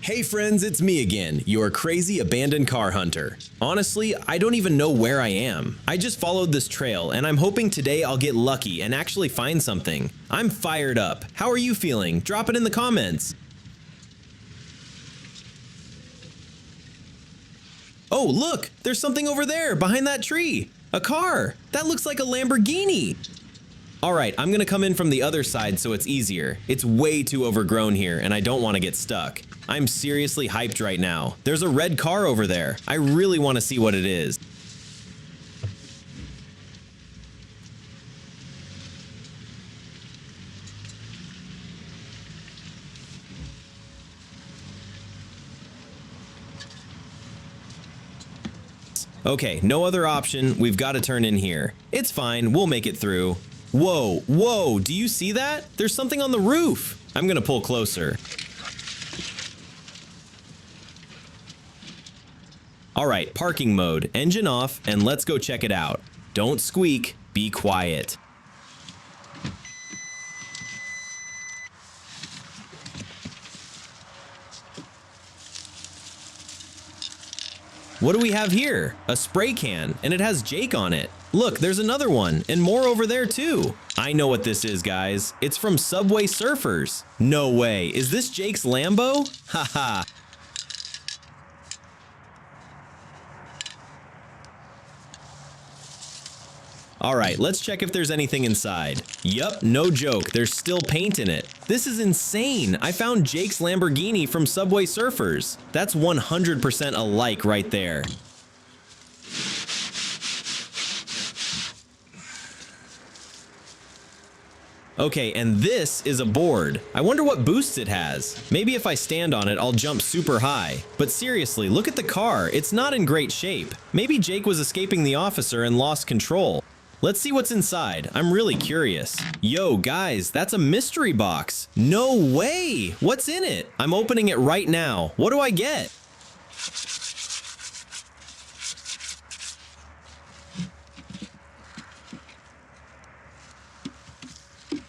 Hey friends, it's me again, your crazy abandoned car hunter. Honestly, I don't even know where I am. I just followed this trail and I'm hoping today I'll get lucky and actually find something. I'm fired up. How are you feeling? Drop it in the comments. Oh, look! There's something over there behind that tree. A car. That looks like a Lamborghini. Alright, I'm gonna come in from the other side so it's easier. It's way too overgrown here and I don't want to get stuck. I'm seriously hyped right now. There's a red car over there. I really want to see what it is. Okay, no other option. We've got to turn in here. It's fine. We'll make it through. Whoa, whoa, do you see that? There's something on the roof. I'm gonna pull closer. Alright, parking mode, engine off, and let's go check it out. Don't squeak, be quiet. What do we have here? A spray can, and it has Jake on it. Look, there's another one, and more over there too. I know what this is, guys. It's from Subway Surfers. No way, is this Jake's Lambo? Haha. Alright, let's check if there's anything inside. Yup, no joke, there's still paint in it. This is insane! I found Jake's Lamborghini from Subway Surfers. That's 100% a like right there. Okay, and this is a board. I wonder what boosts it has. Maybe if I stand on it, I'll jump super high. But seriously, look at the car. It's not in great shape. Maybe Jake was escaping the officer and lost control. Let's see what's inside. I'm really curious. Yo, guys, that's a mystery box. No way! What's in it? I'm opening it right now. What do I get?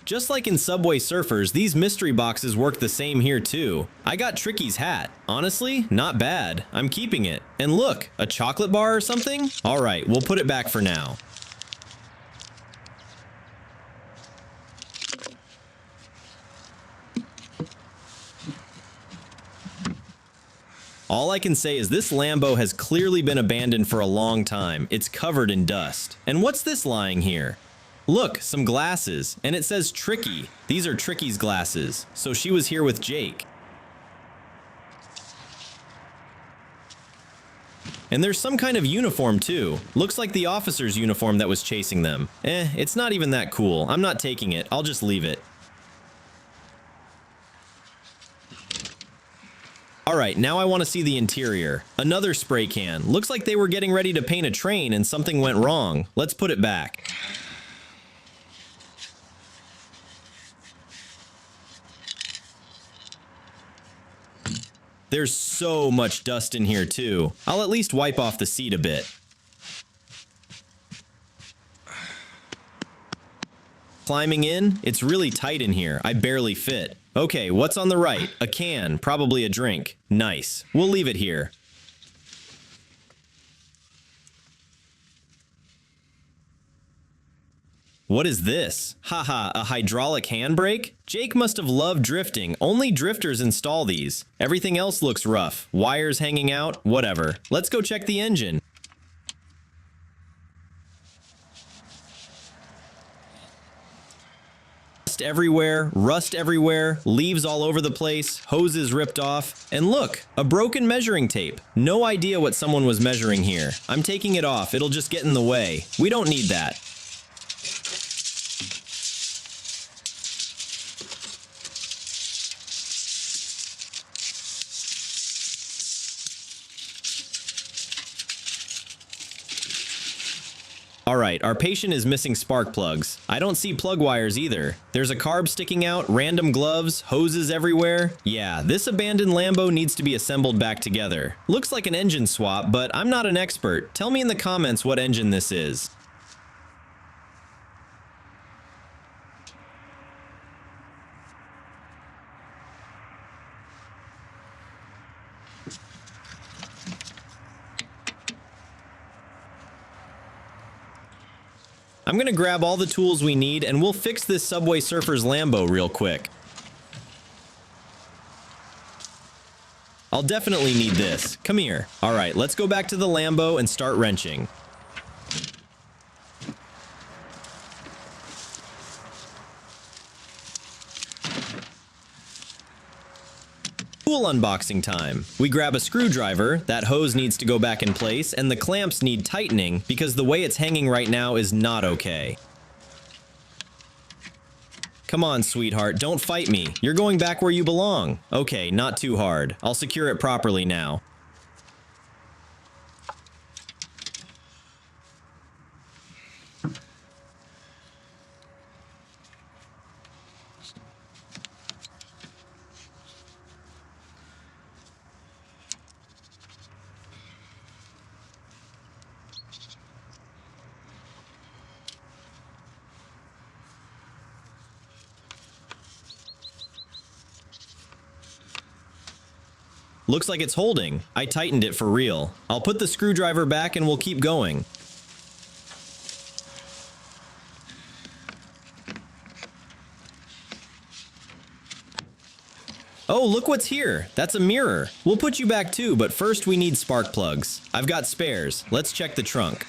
Just like in Subway Surfers, these mystery boxes work the same here too. I got Tricky's hat. Honestly, not bad. I'm keeping it. And look, a chocolate bar or something? Alright, we'll put it back for now. All I can say is this Lambo has clearly been abandoned for a long time. It's covered in dust. And what's this lying here? Look, some glasses, and it says Tricky. These are Tricky's glasses, so she was here with Jake. And there's some kind of uniform too. Looks like the officer's uniform that was chasing them. It's not even that cool. I'm not taking it. I'll just leave it. Alright, now I want to see the interior. Another spray can. Looks like they were getting ready to paint a train and something went wrong. Let's put it back. There's so much dust in here too. I'll at least wipe off the seat a bit. Climbing in, it's really tight in here. I barely fit. Okay, what's on the right? A can, probably a drink. Nice. We'll leave it here. What is this? Haha, a hydraulic handbrake? Jake must have loved drifting. Only drifters install these. Everything else looks rough. Wires hanging out, whatever. Let's go check the engine. Rust everywhere, leaves all over the place, hoses ripped off, and look, a broken measuring tape. No idea what someone was measuring here. I'm taking it off, it'll just get in the way. We don't need that. Alright, our patient is missing spark plugs. I don't see plug wires either. There's a carb sticking out, random gloves, hoses everywhere. Yeah, this abandoned Lambo needs to be assembled back together. Looks like an engine swap, but I'm not an expert. Tell me in the comments what engine this is. I'm gonna grab all the tools we need and we'll fix this Subway Surfers Lambo real quick. I'll definitely need this. Come here. Alright, let's go back to the Lambo and start wrenching. Tool unboxing time. We grab a screwdriver, that hose needs to go back in place, and the clamps need tightening because the way it's hanging right now is not okay. Come on, sweetheart, don't fight me. You're going back where you belong. Okay, not too hard. I'll secure it properly now. Looks like it's holding. I tightened it for real. I'll put the screwdriver back and we'll keep going. Oh, look what's here. That's a mirror. We'll put you back too, but first we need spark plugs. I've got spares. Let's check the trunk.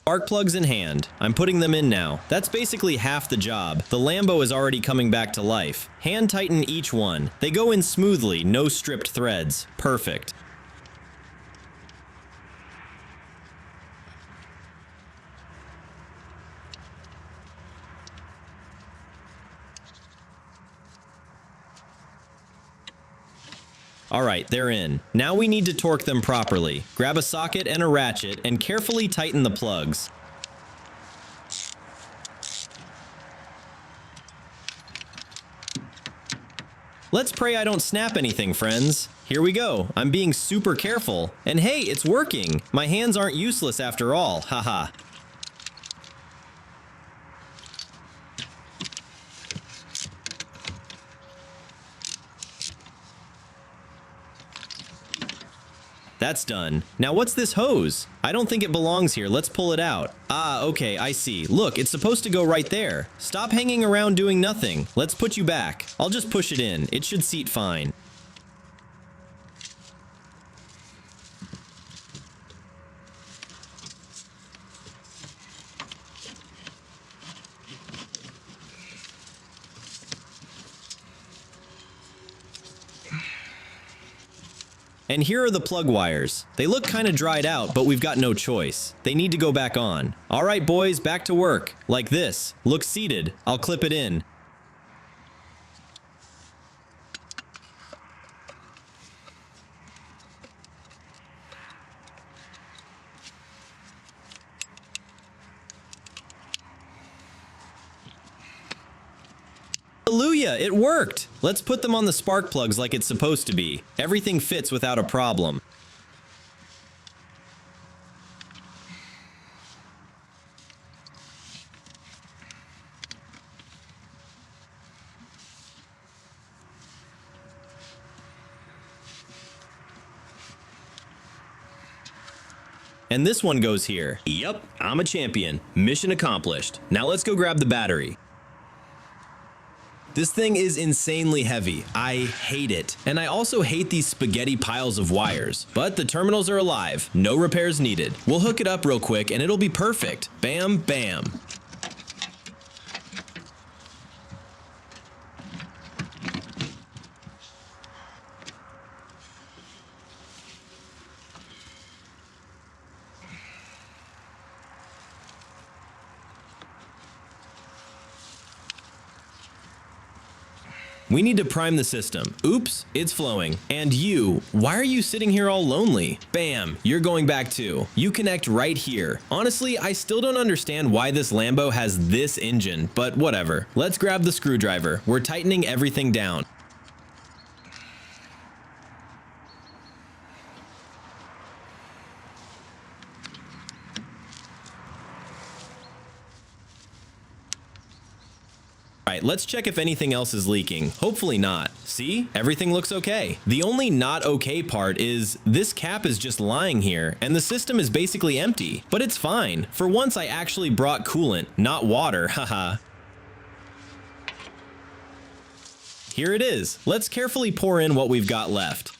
Spark plugs in hand. I'm putting them in now. That's basically half the job. The Lambo is already coming back to life. Hand tighten each one. They go in smoothly, no stripped threads. Perfect. Alright, they're in. Now we need to torque them properly. Grab a socket and a ratchet and carefully tighten the plugs. Let's pray I don't snap anything, friends. Here we go. I'm being super careful. And hey, it's working. My hands aren't useless after all. Haha. That's done. Now what's this hose? I don't think it belongs here. Let's pull it out. Ah, okay, I see. Look, it's supposed to go right there. Stop hanging around doing nothing. Let's put you back. I'll just push it in. It should seat fine. And here are the plug wires. They look kinda dried out, but we've got no choice. They need to go back on. Alright boys, back to work. Like this. Look seated. I'll clip it in. Hallelujah, it worked! Let's put them on the spark plugs like it's supposed to be. Everything fits without a problem. And this one goes here. Yup, I'm a champion. Mission accomplished. Now let's go grab the battery. This thing is insanely heavy. I hate it. And I also hate these spaghetti piles of wires. But the terminals are alive. No repairs needed. We'll hook it up real quick and it'll be perfect. Bam, bam. We need to prime the system. Oops, it's flowing. And you, why are you sitting here all lonely? Bam, you're going back too. You connect right here. Honestly, I still don't understand why this Lambo has this engine, but whatever. Let's grab the screwdriver. We're tightening everything down. Alright, let's check if anything else is leaking. Hopefully not. See? Everything looks okay. The only not okay part is this cap is just lying here and the system is basically empty. But it's fine. For once I actually brought coolant, not water, haha. Here it is. Let's carefully pour in what we've got left.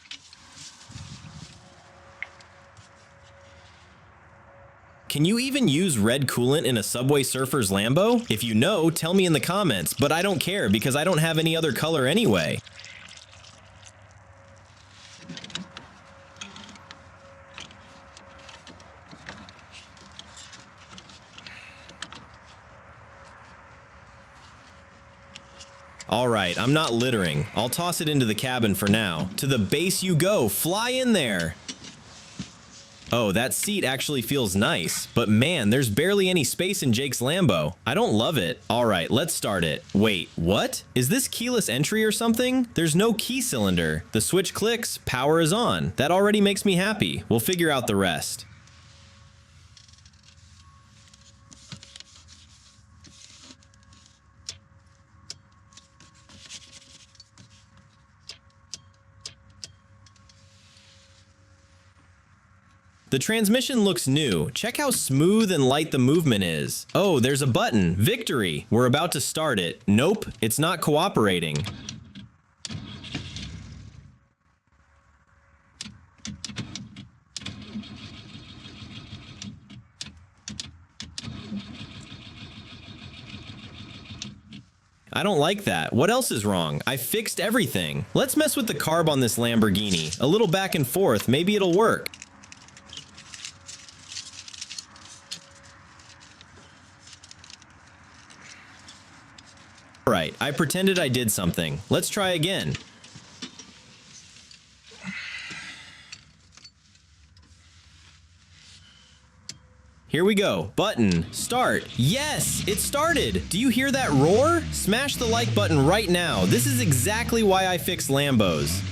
Can you even use red coolant in a Subway Surfers Lambo? If you know, tell me in the comments, but I don't care because I don't have any other color anyway. Alright, I'm not littering. I'll toss it into the cabin for now. To the base you go, fly in there! Oh, that seat actually feels nice, but man, there's barely any space in Jake's Lambo. I don't love it. Alright, let's start it. Wait, what? Is this keyless entry or something? There's no key cylinder. The switch clicks, power is on. That already makes me happy. We'll figure out the rest. The transmission looks new. Check how smooth and light the movement is. Oh, there's a button. Victory. We're about to start it. Nope, it's not cooperating. I don't like that. What else is wrong? I fixed everything. Let's mess with the carb on this Lamborghini. A little back and forth, maybe it'll work. Alright, I pretended I did something. Let's try again. Here we go. Button. Start. Yes! It started! Do you hear that roar? Smash the like button right now. This is exactly why I fix Lambos.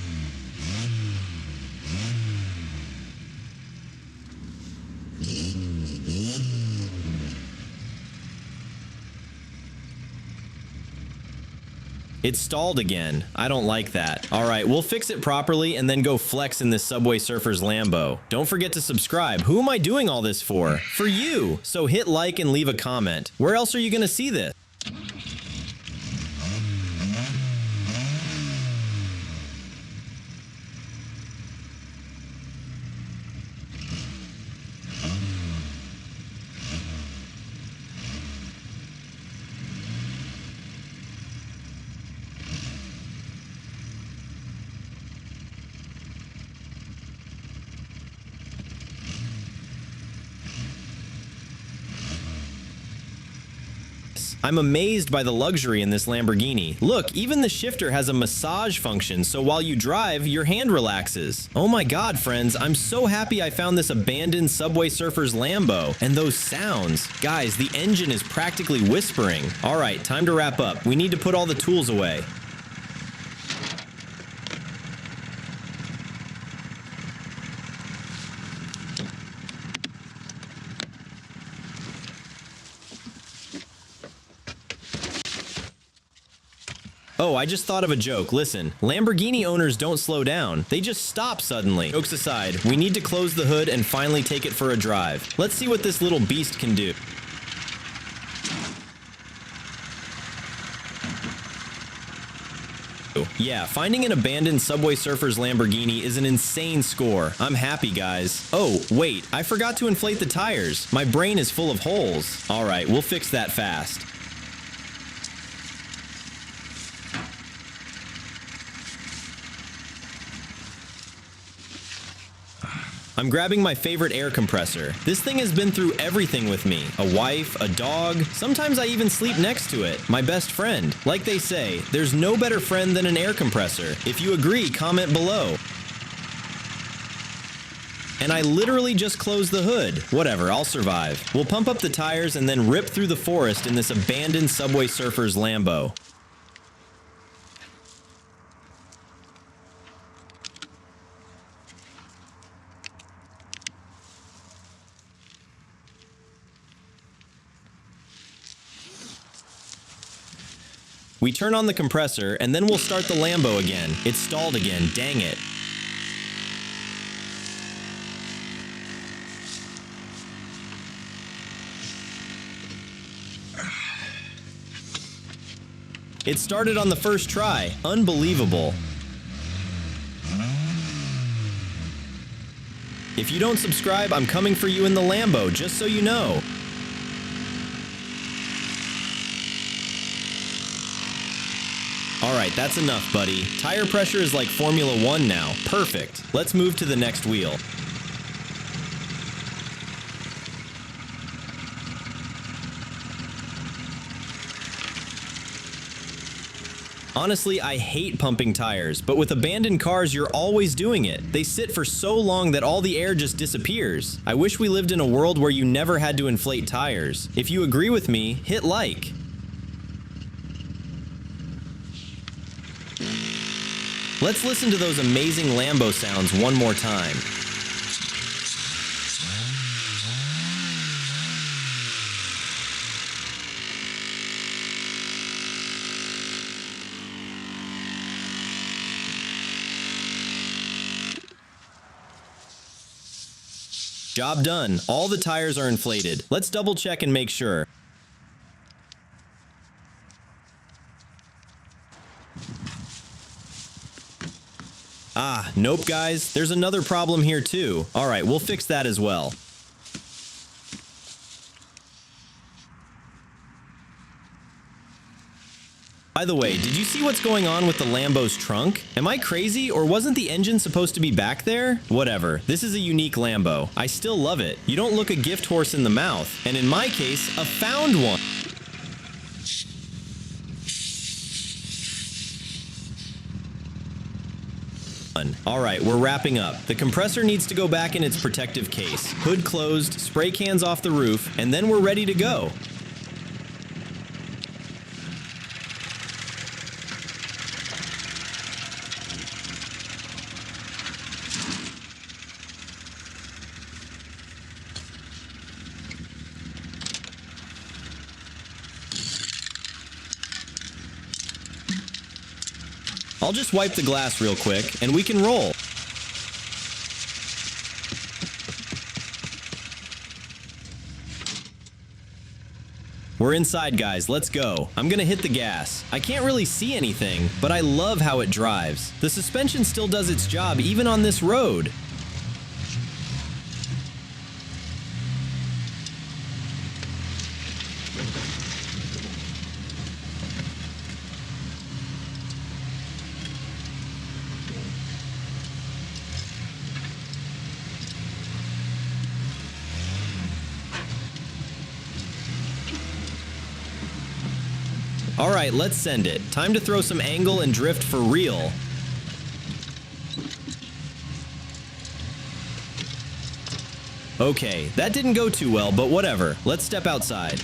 It stalled again. I don't like that. Alright, we'll fix it properly and then go flex in this Subway Surfers Lambo. Don't forget to subscribe. Who am I doing all this for? For you! So hit like and leave a comment. Where else are you gonna see this? I'm amazed by the luxury in this Lamborghini. Look, even the shifter has a massage function, so while you drive, your hand relaxes. Oh my god, friends, I'm so happy I found this abandoned Subway Surfers Lambo. And those sounds. Guys, the engine is practically whispering. Alright, time to wrap up. We need to put all the tools away. Oh, I just thought of a joke. Listen, Lamborghini owners don't slow down. They just stop suddenly. Jokes aside, we need to close the hood and finally take it for a drive. Let's see what this little beast can do. Yeah, finding an abandoned Subway Surfers Lamborghini is an insane score. I'm happy, guys. Oh, wait, I forgot to inflate the tires. My brain is full of holes. Alright, we'll fix that fast. I'm grabbing my favorite air compressor. This thing has been through everything with me. A wife, a dog, sometimes I even sleep next to it. My best friend. Like they say, there's no better friend than an air compressor. If you agree, comment below. And I literally just closed the hood. Whatever, I'll survive. We'll pump up the tires and then rip through the forest in this abandoned Subway Surfers Lambo. We turn on the compressor, and then we'll start the Lambo again. It's stalled again, dang it. It started on the first try. Unbelievable. If you don't subscribe, I'm coming for you in the Lambo, just so you know. Alright, that's enough, buddy. Tire pressure is like Formula 1 now. Perfect. Let's move to the next wheel. Honestly, I hate pumping tires, but with abandoned cars, you're always doing it. They sit for so long that all the air just disappears. I wish we lived in a world where you never had to inflate tires. If you agree with me, hit like. Let's listen to those amazing Lambo sounds one more time. Job done. All the tires are inflated. Let's double check and make sure. Ah, nope guys. There's another problem here too. Alright, we'll fix that as well. By the way, did you see what's going on with the Lambo's trunk? Am I crazy, or wasn't the engine supposed to be back there? Whatever, this is a unique Lambo. I still love it. You don't look a gift horse in the mouth, and in my case, a found one. Alright, we're wrapping up. The compressor needs to go back in its protective case. Hood closed, spray cans off the roof, and then we're ready to go. I'll just wipe the glass real quick, and we can roll. We're inside, guys. Let's go. I'm gonna hit the gas. I can't really see anything, but I love how it drives. The suspension still does its job even on this road. Alright, let's send it. Time to throw some angle and drift for real. Okay, that didn't go too well, but whatever. Let's step outside.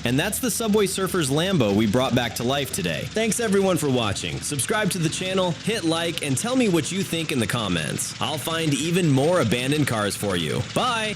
And that's the Subway Surfers Lambo we brought back to life today. Thanks everyone for watching. Subscribe to the channel, hit like, and tell me what you think in the comments. I'll find even more abandoned cars for you. Bye!